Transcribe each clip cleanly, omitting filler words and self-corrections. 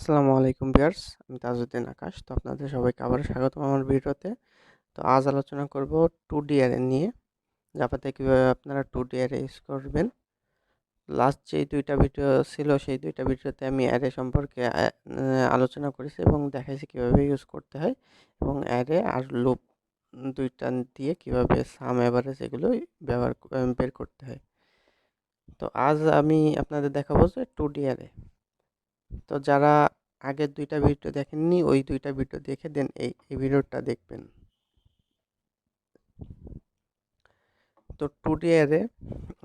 আসসালামু আলাইকুম ভিউয়ার্স, আমি তাজউদ্দিন আকাশ। তো আপনাদের সবাইকে আবারও স্বাগতম আমার ভিডিওতে। তো আজ আলোচনা করব 2D অ্যারে নিয়ে। জাভাতে কিভাবে আপনারা 2D অ্যারে ইউজ করবেন। লাস্ট যেই 2টা ভিডিও ছিল সেই 2টা ভিডিওতে আমি অ্যারে সম্পর্কে আলোচনা করেছি এবং দেখাইছি কিভাবে ইউজ করতে হয় এবং অ্যারে আর লুপ 2টা দিয়ে কিভাবে সাম এভারেজ এগুলো বের করতে হয়। তো আজ আমি আপনাদের দেখাবো যে 2D অ্যারে। তো যারা আগের 2টা ভিডিও দেখেননি ওই 2টা ভিডিও দেখে দেন এই ভিডিওটা দেখবেন। তো 2D অ্যারে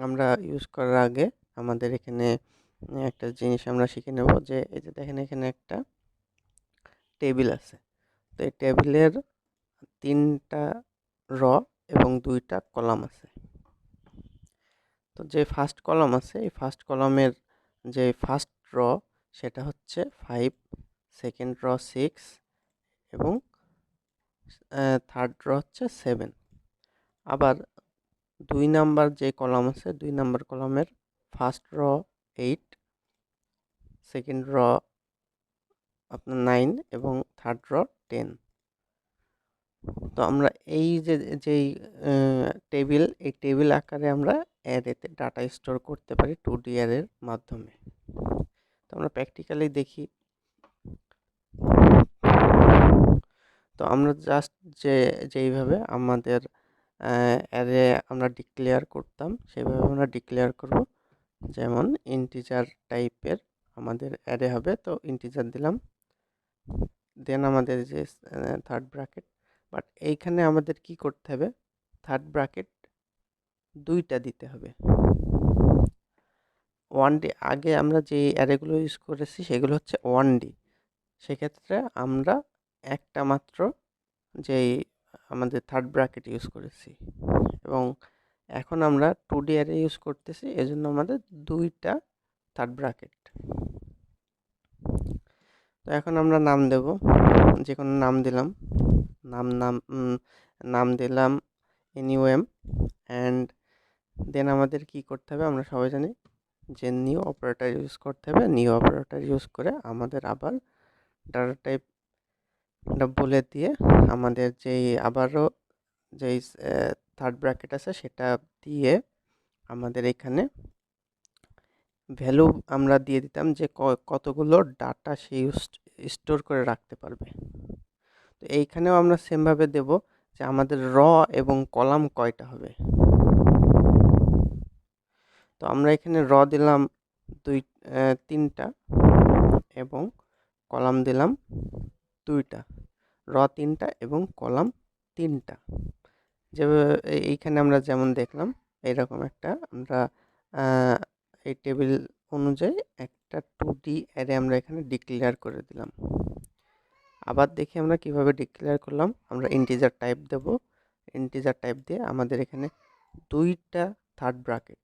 আমরা ইউজ করার আগে আমাদের এখানে একটা জিনিস আমরা শিখে নেব যে এই যে দেখেন এখানে একটা টেবিল আছে। তো এই টেবিলের 3টা র এবং 2টা কলাম আছে। তো যে ফার্স্ট কলাম আছে এই ফার্স্ট কলামের যে ফার্স্ট র সেটা হচ্ছে 5, সেকেন্ড র 6 এবং থার্ড র হচ্ছে 7। আবার 2 নাম্বার যে কলাম আছে 2 নাম্বার কলামের ফার্স্ট র 8, সেকেন্ড র আপনার 9 এবং থার্ড র 10। তো আমরা এই যে যেই এই টেবিল আকারে আমরা অ্যারেতে ডাটা স্টোর করতে পারি 2D অ্যারের মাধ্যমে। তো আমরা প্র্যাকটিক্যালি দেখি। তো আমরা জাস্ট যেইভাবে আমাদের অ্যারে আমরা ডিক্লেয়ার করতাম সেভাবে আমরা ডিক্লেয়ার করব। যেমন ইন্টিজার টাইপের আমাদের অ্যারে হবে, তো ইন্টিজার দিলাম, দেন আমাদের যে থার্ড ব্র্যাকেট। বাট এইখানে আমাদের কি করতে হবে, থার্ড ব্র্যাকেট 2টা দিতে হবে। 1D আগে আমরা যে অ্যারেগুলো ইউজ করেছি সেগুলো হচ্ছে 1D, সেক্ষেত্রে আমরা একটা মাত্র যেই আমাদের থার্ড ব্র্যাকেট ইউজ করেছি এবং এখন আমরা 2D অ্যারে ইউজ করতেছি, এজন্য আমাদের 2টা থার্ড ব্র্যাকেট। তো এখন আমরা নাম দেব, যে কোনো নাম দিলাম, নাম দিলাম এনিওএম অ্যান্ড দেন আমাদের কি করতে হবে আমরা সবাই জানি যে নিউ অপারেটর ইউজ করতে হবে। নিউ অপারেটর ইউজ করে আমাদের আবার ডাটা টাইপটা বলে দিয়ে আমাদের যেই আবারও যেই থার্ড ব্র্যাকেট আছে সেটা দিয়ে আমাদের এখানে ভ্যালু আমরা দিয়ে দিতাম যে কতগুলো ডাটা সে স্টোর করে রাখতে পারবে। তো এইখানেও আমরা সেমভাবে দেব যে আমাদের র এবং কলাম কয়টা হবে। তো আমরা এখানে র দিলাম 3টা এবং কলাম দিলাম 2টা। র 3টা এবং কলাম 3টা। যেভাবে এইখানে আমরা যেমন দেখলাম এইরকম একটা আমরা এই টেবিল অনুযায়ী একটা 2D অ্যারে আমরা এখানে ডিক্লেয়ার করে দিলাম। আবার দেখি আমরা কিভাবে ডিক্লেয়ার করলাম। আমরা ইন্টিজার টাইপ দেব, ইন্টিজার টাইপ দিয়ে আমাদের এখানে 2টা থার্ড ব্র্যাকেট,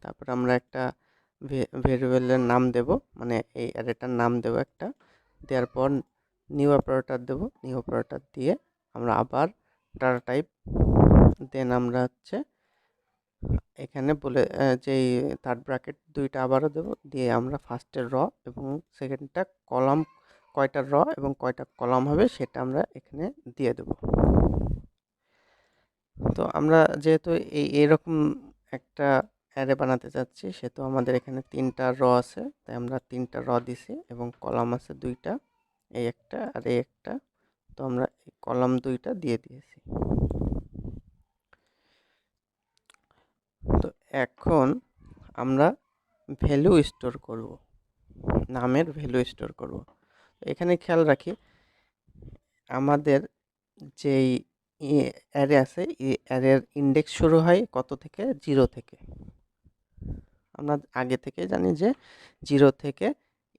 তারপর আমরা একটা ভেরিয়েবলের নাম দেব, মানে এই অ্যারেটার নাম দেব একটা, দেওয়ার পর নিউ অপারেটর দেব। নিউ অপারেটর দিয়ে আমরা আবার ডাটা টাইপ, দেন আমরা হচ্ছে এখানে বলে যেই থার্ড ব্র্যাকেট 2টা আবারও দেব, দিয়ে আমরা ফার্স্টের র এবং সেকেন্ডটা কলাম কয়টা র এবং কয়টা কলাম হবে সেটা আমরা এখানে দিয়ে দেব। তো আমরা যেহেতু এইরকম একটা অ্যারে বানাতে চাচ্ছি সেহেতু আমাদের এখানে 3টা র আছে, তাই আমরা 3টা র দিছি এবং কলাম আছে 2টা, এই একটা আর এই একটা। তো আমরা কলাম 2টা দিয়ে দিয়েছি। তো এখন আমরা ভ্যালু স্টোর করব, নামের ভ্যালু স্টোর করব। এখানে খেয়াল রাখি আমাদের যেই অ্যারে আছে এই অ্যারের ইন্ডেক্স শুরু হয় কত থেকে, 0 থেকে। আমরা আগে থেকে জানি যে 0 থেকে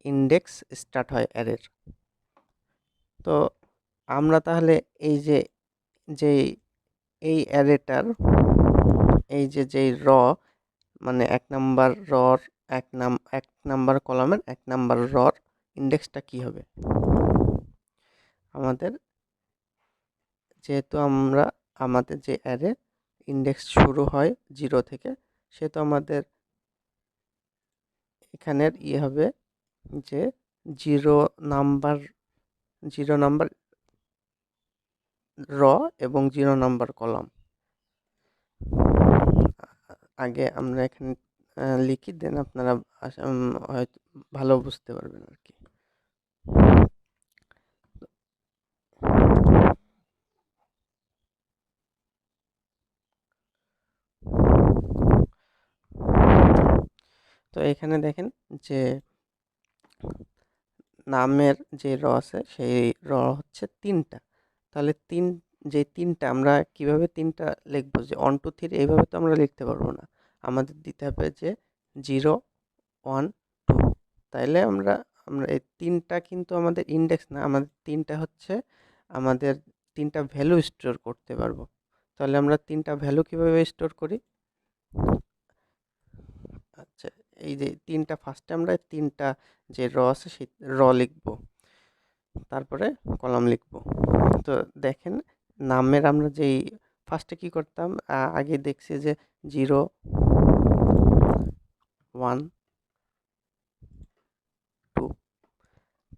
ইন্ডেক্স স্টার্ট হয় অ্যারের। তো আমরা তাহলে এই যে যেই এই অ্যারেটার এই যে যেই র মানে 1 নাম্বার রর 1 নাম্বার কলামের 1 নাম্বার রর ইন্ডেক্সটা কি হবে, আমাদের যেহেতু আমাদের যে অ্যারে ইন্ডেক্স শুরু হয় 0 থেকে, সেহেতু আমাদের এখানের হবে যে জিরো নাম্বার জিরো নাম্বার র এবং জিরো নাম্বার কলাম। আগে আমরা এখানে লিখি, দেন আপনারা হয়তো ভালো বুঝতে পারবেন আর কি। তো এখানে দেখেন যে নামের যে র আছে সেই র হচ্ছে 3টা। তাহলে যে 3টা আমরা কিভাবে 3টা লিখবো, যে 1 2 3 এইভাবে তো আমরা লিখতে পারবো না। আমাদের দিতে হবে যে 0 1 2। তাইলে আমরা আমরা এই 3টা কিন্তু আমাদের ইনডেক্স না, আমাদের 3টা হচ্ছে আমাদের 3টা ভ্যালু স্টোর করতে পারবো। তাহলে আমরা 3টা ভ্যালু কিভাবে স্টোর করি? আচ্ছা, এই যে 3টা ফার্স্টে আমরা 3টা যে র আছে সেই র লিখবো, তারপরে কলাম লিখবো। তো দেখেন নামের আমরা যেই ফার্স্টে কি করতাম, আগে দেখছি যে 0 1 2।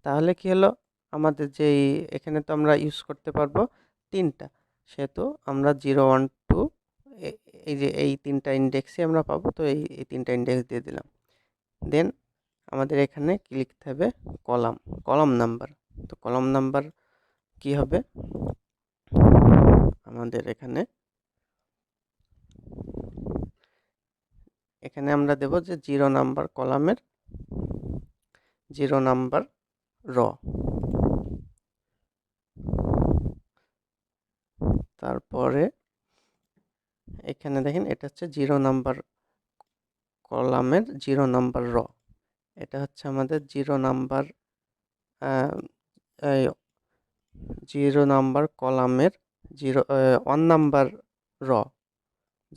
তাহলে কি হলো, আমাদের যেই এখানে তো আমরা ইউজ করতে পারবো 3টা, সেহেতু আমরা 0 1 2 এই যে এই 3টা ইন্ডেক্সই আমরা পাবো। তো এই 3টা ইন্ডেক্স দিয়ে দিলাম। দেন আমাদের এখানে কি লিখতে হবে? Column, column number. তো কলাম নাম্বার কি হবে আমাদের এখানে? এখানে আমরা দেব যে 0 নাম্বার কলামের 0 নাম্বার র। তারপরে এখানে দেখেন এটা হচ্ছে 0 নাম্বার কলামের 0 নাম্বার র। এটা হচ্ছে আমাদের 0 নাম্বার 0 নাম্বার কলামের 1 নাম্বার র।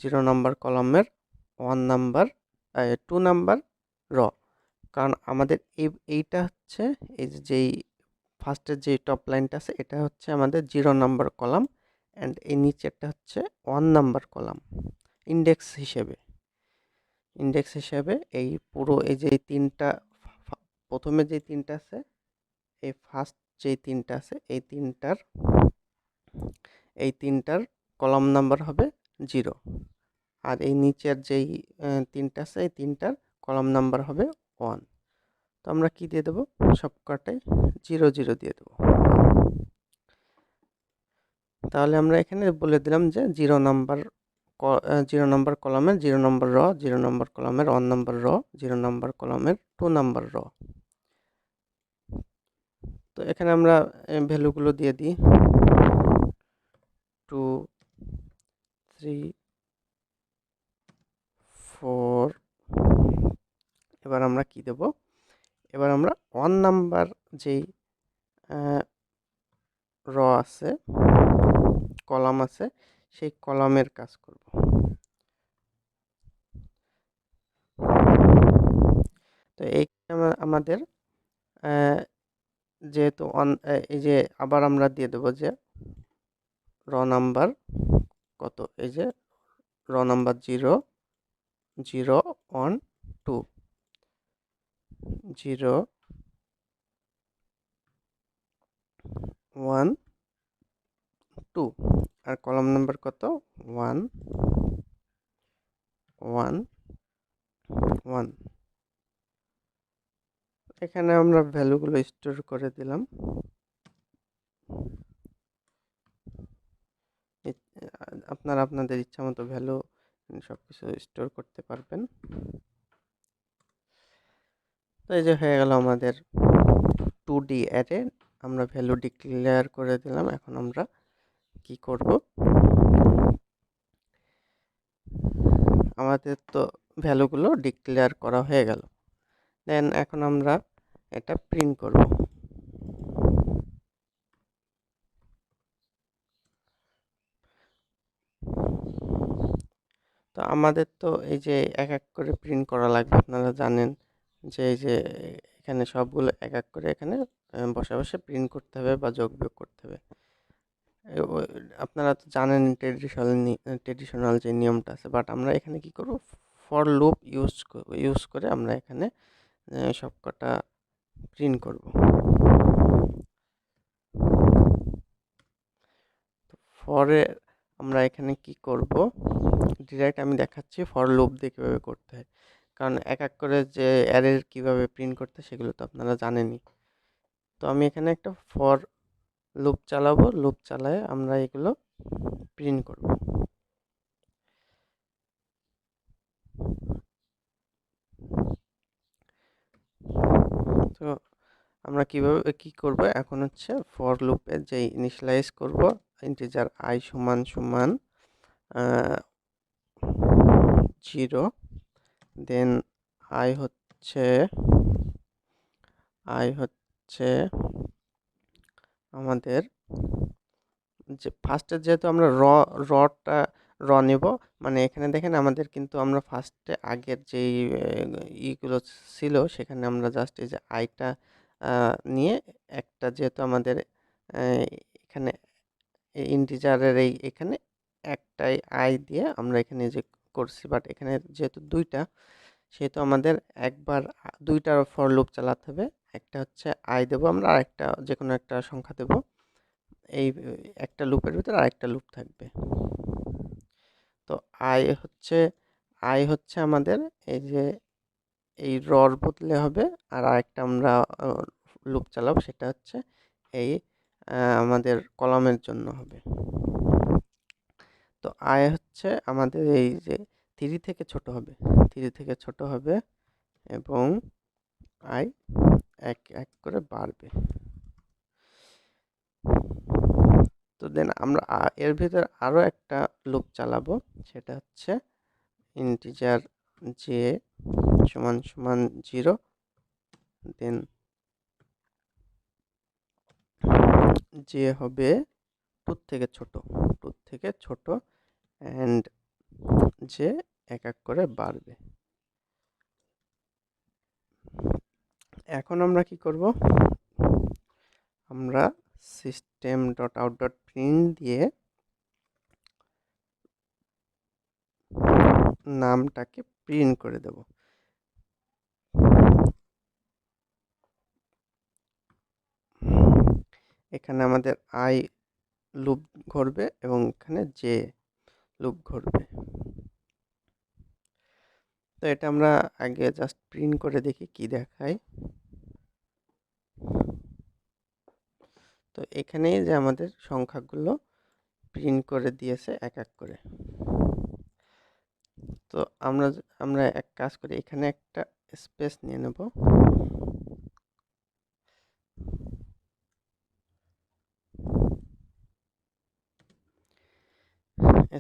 0 নাম্বার কলামের 1 নাম্বার 2 নাম্বার র। কারণ আমাদের এইটা হচ্ছে এই যেই ফার্স্টের যে টপ লাইনটা আছে এটা হচ্ছে আমাদের 0 নাম্বার কলাম, অ্যান্ড এই নিচেরটা হচ্ছে 1 নাম্বার কলাম। ইন্ডেক্স হিসেবে এই পুরো এই যে 3টা প্রথমে যে 3টা আছে, এই ফার্স্ট যে 3টা আছে এই তিনটার কলাম নাম্বার হবে 0। আর এই নিচের যেই 3টা আছে এই 3টার কলাম নাম্বার হবে 1। তো আমরা কি দিয়ে দেবো? সবকটাই 0 0 দিয়ে দেবো। তাহলে আমরা এখানে বলে দিলাম যে 0 নাম্বার 0 নাম্বার কলামের 0 নাম্বার র, 0 নাম্বার কলামের 1 নাম্বার র, 0 নাম্বার কলামের 2 নাম্বার র। তো এখানে আমরা ভ্যালুগুলো দিয়ে দিই 2 3 4। এবার আমরা কি দেব? এবার আমরা 1 নাম্বার যেই র আছে, কলাম আছে, সেই কলামের কাজ করব। তো এই আমাদের যেহেতু এই যে আবার আমরা দিয়ে দেবো যে র নাম্বার কত, এই যে র নাম্বার 0 0 1 2 0 1 2। আর কলাম নাম্বার কত? 1 1 1। এখানে আমরা ভ্যালুগুলো স্টোর করে দিলাম। আপনারা আপনাদের ইচ্ছা মতো ভ্যালু সবকিছু স্টোর করতে পারবেন। তো এই যে হয়ে গেল আমাদের 2D অ্যারে, আমরা ভ্যালু ডিক্লেয়ার করে দিলাম। এখন আমরা কি করব? আমাদের তো ভ্যালুগুলো ডিক্লেয়ার করা হয়ে গেল। দেন এখন আমরা এটা প্রিন্ট করব। তো আমাদের তো এই যে এক এক করে প্রিন্ট করা লাগবে। আপনারা জানেন যে এই যে এখানে সবগুলো এক এক করে এখানে বসে বসে প্রিন্ট করতে হবে বা যোগ বিয়োগ করতে হবে। আপনারা তো জানেন ট্রেডিশনাল যে নিয়মটা আছে, বাট আমরা এখানে কি করব? ফর লুপ ইউজ করে আমরা এখানে সবকটা প্রিন্ট করব। ফরে আমরা এখানে কি করব, ডিরেক্ট আমি দেখাচ্ছি ফর লুপ দিয়ে কীভাবে করতে হয়, কারণ এক এক করে যে অ্যারের কীভাবে প্রিন্ট করতে সেগুলো তো আপনারা জানেনই। তো আমি এখানে একটা ফর লুপ চালাবো, লুপ চালায় আমরা এগুলো প্রিন্ট করব। তো আমরা কিভাবে কি করব, এখন হচ্ছে ফর লুপে যে ইনিশিয়ালাইজ করব ইন্টিজার I সমান সমান 0, দেন I হচ্ছে আমাদের যে ফার্স্টে যেহেতু আমরা রটা নেব, মানে এখানে দেখেন আমাদের কিন্তু আমরা ফার্স্টে আগের যেই ইগুলো ছিল সেখানে আমরা জাস্ট এই যে আইটা নিয়ে একটা, যেহেতু আমাদের এখানে ইন্টিজারের এখানে একটাই আই দিয়ে আমরা এখানে যে করছি, বাট এখানে যেহেতু দুইটা, সেহেতু আমাদের একবার দুইটার ফর লুপ চালাতে হবে। একটা হচ্ছে আই দেবো আমরা, আর একটা যে কোনো একটা সংখ্যা দেবো, এই একটা লুপের ভিতরে আরেকটা লুপ থাকবে। তো আই হচ্ছে আমাদের এই যে এই রর বদলে হবে, আর আরেকটা আমরা লুপ চালাবো, সেটা হচ্ছে এই আমাদের কলামের জন্য হবে। তো আই হচ্ছে আমাদের এই যে 3 থেকে ছোট হবে, 3 থেকে ছোট হবে, এবং আই এক এক করে বাড়বে। তো দেন আমরা এর ভিতর আরও একটা লুপ চালাবো, সেটা হচ্ছে ইন্টিজার জে সমান সমান 0, দেন জে হবে 2 থেকে ছোট, অ্যান্ড জে এক এক করে বাড়বে। এখন আমরা কি করব, আমরা system dot out dot print দিয়ে নামটাকে প্রিন্ট করে দেব। এখানে আমাদের আই লুপ ঘুরবে এবং এখানে জে লুপ ঘুরবে। তো এটা আমরা আগে জাস্ট প্রিন্ট করে দেখি কি দেখায়। তো এখানেই যে আমাদের সংখ্যাগুলো প্রিন্ট করে দিয়েছে এক এক করে। তো আমরা এক কাজ করি, এখানে একটা স্পেস নিয়ে নেব,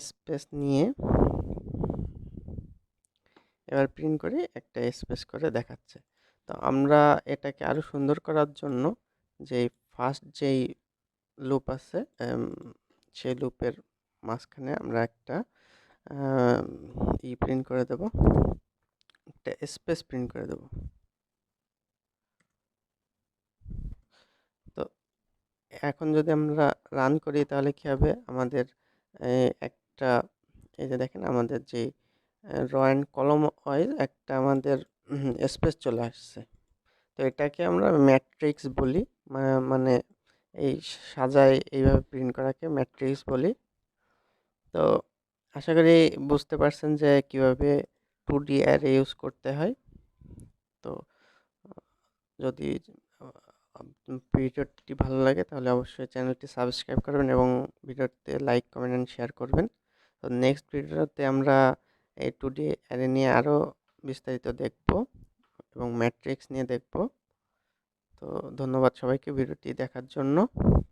স্পেস নিয়ে এবার প্রিন্ট করি, একটা স্পেস করে দেখাচ্ছে। তো আমরা এটাকে আরো সুন্দর করার জন্য যে ফার্স্ট যেই লুপ আছে, সেই লুপের মাঝখানে আমরা একটা প্রিন্ট করে দেব, একটা স্পেস প্রিন্ট করে দেব। তো এখন যদি আমরা রান করি তাহলে কি হবে, আমাদের একটা এই যে দেখেন আমাদের যে র অ্যান্ড কলম ওয়াইজ একটা আমাদের স্পেস চলে আসছে। তো এটাকে আমরা ম্যাট্রিক্স বলি, মানে এই সাজায় এইভাবে প্রিন্ট করাকে ম্যাট্রিক্স বলি। তো আশা করি বুঝতে পারছেন যে কিভাবে 2D অ্যারে ইউজ করতে হয়। তো যদি ভিডিওটি ভালো লাগে তাহলে অবশ্যই চ্যানেলটি সাবস্ক্রাইব করবেন এবং ভিডিওতে লাইক, কমেন্ট অ্যান্ড শেয়ার করবেন। তো নেক্সট ভিডিওতে আমরা এই 2D অ্যারে নিয়ে আরও বিস্তারিত দেখব এবং ম্যাট্রিক্স নিয়ে দেখব। তো ধন্যবাদ সবাইকে ভিডিওটি দেখার জন্য।